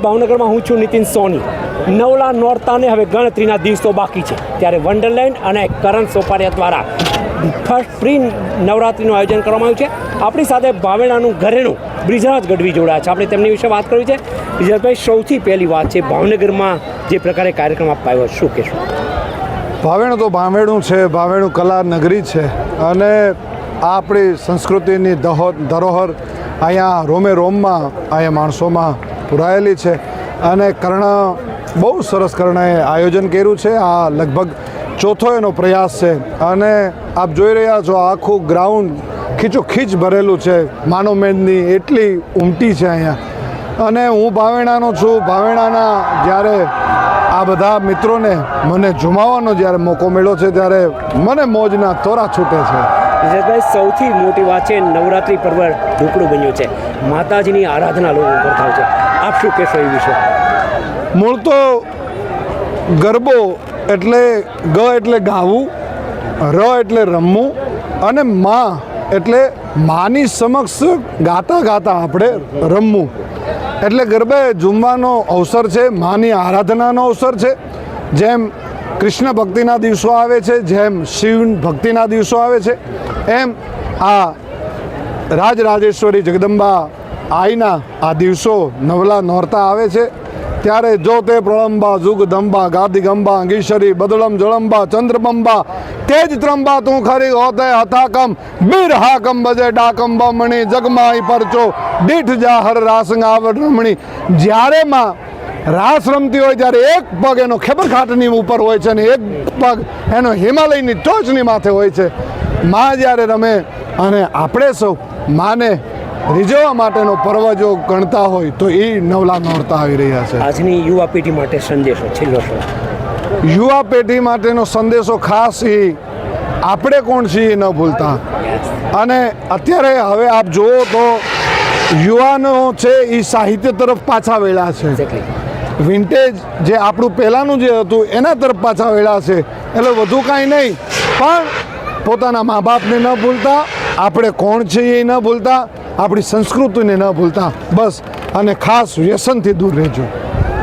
ભાવનગરમાં હું છું નીતિન સોની. નવલા નોરતાને હવે ગણતરીના દિવસો બાકી છે, ત્યારે વન્ડરલેન્ડ અને કરણ સોપારિયા દ્વારા ફર્સ્ટ પ્રી નવરાત્રિનું આયોજન કરવામાં આવ્યું છે. આપણી સાથે ભાવેણાનું ઘરેણું બ્રિજરાજ ગઢવી જોડાયા છે. આપણે તેમની વિશે વાત કરવી છે. બ્રિજરાજભાઈ, સૌથી પહેલી વાત છે, ભાવનગરમાં જે પ્રકારે કાર્યક્રમ અપાયો, શું કહેશો? ભાવેણું તો ભાવેણું છે, ભાવેણું કલા નગરી છે અને આ આપણી સંસ્કૃતિની ધરોહર અહીંયા રોમે રોમમાં અહીંયા માણસોમાં પુરાયેલી છે. અને બહુ સરસ કર્ણએ આયોજન કર્યું છે. આ લગભગ ચોથો એનો પ્રયાસ છે અને આપ જોઈ રહ્યા છો આખું ગ્રાઉન્ડ ખીચોખીચ ભરેલું છે. માનવમેદની એટલી ઉમટી છે અહીંયા. અને હું ભાવેણાનો છું. ભાવેણાના જ્યારે આ બધા મિત્રોને મને ઝુમાવવાનો જ્યારે મોકો મળ્યો છે ત્યારે મને મોજના તોરા છૂટે છે. વિજયભાઈ, સૌથી મોટી વાત છે, નવરાત્રિ પર્વ ઢોકળું બન્યું છે, માતાજીની આરાધના લોકો કરતા હોય છે. આપ શું કહેશો એ વિશે? મૂળ તો ગરબો એટલે એટલે ગાવું, એટલે રમવું અને એટલે માની સમક્ષ ગાતા ગાતા આપણે રમવું. એટલે ગરબે ઝૂમવાનો અવસર છે, માની આરાધનાનો અવસર છે. જેમ કૃષ્ણ ભક્તિના દિવસો આવે છે, જેમ શિવ ભક્તિના દિવસો આવે છે, એમ આ રાજરાજેશ્વરી જગદંબા આઈના આ દિવસો નવલા નોરતા આવે છે. ત્યારે જો તે પ્રળંબા જુગદંબા ગાદિગંબા અંગીશરી બદળમ જળંબા ચંદ્રબંબા તેજ ત્રંબા તું ખરી હોતે હથાકમ બીર હાકમ બજે ડાકમ બમણી જગમાઈ પરચો દીઠ જાહર રાસંગ આવડ રમણી. જ્યારે માં રાસ રમતી હોય ત્યારે એક પગ એનો ખેબરખાટની ઉપર હોય છે અને એક પગ એનો હિમાલયની ટોચની માથે હોય છે. માં જ્યારે રમે અને આપણે સૌ માને રીઝવવા માટેનો પર્વ જો ગણતા હોય તો એ નવલા નોરતા આવી રહ્યા છે. આજની યુવા પેઢી માટે સંદેશો છેલ્લો શું? યુવા પેઢી માટેનો સંદેશો ખાસ એ આપણે કોણ છીએ એ ન ભૂલતા. અને અત્યારે હવે આપ જુઓ તો યુવાનો છે એ સાહિત્ય તરફ પાછા વળ્યા છે. વિન્ટેજ જે આપણું પહેલાંનું જે હતું એના તરફ પાછા વળ્યા છે. એટલે વધુ કાંઈ નહીં, પણ પોતાના મા બાપને ન ભૂલતા, આપણે કોણ છીએ એ ન ભૂલતા, આપણી સંસ્કૃતિને ન ભૂલતા, બસ. અને ખાસ વ્યસનથી દૂર રહેજો.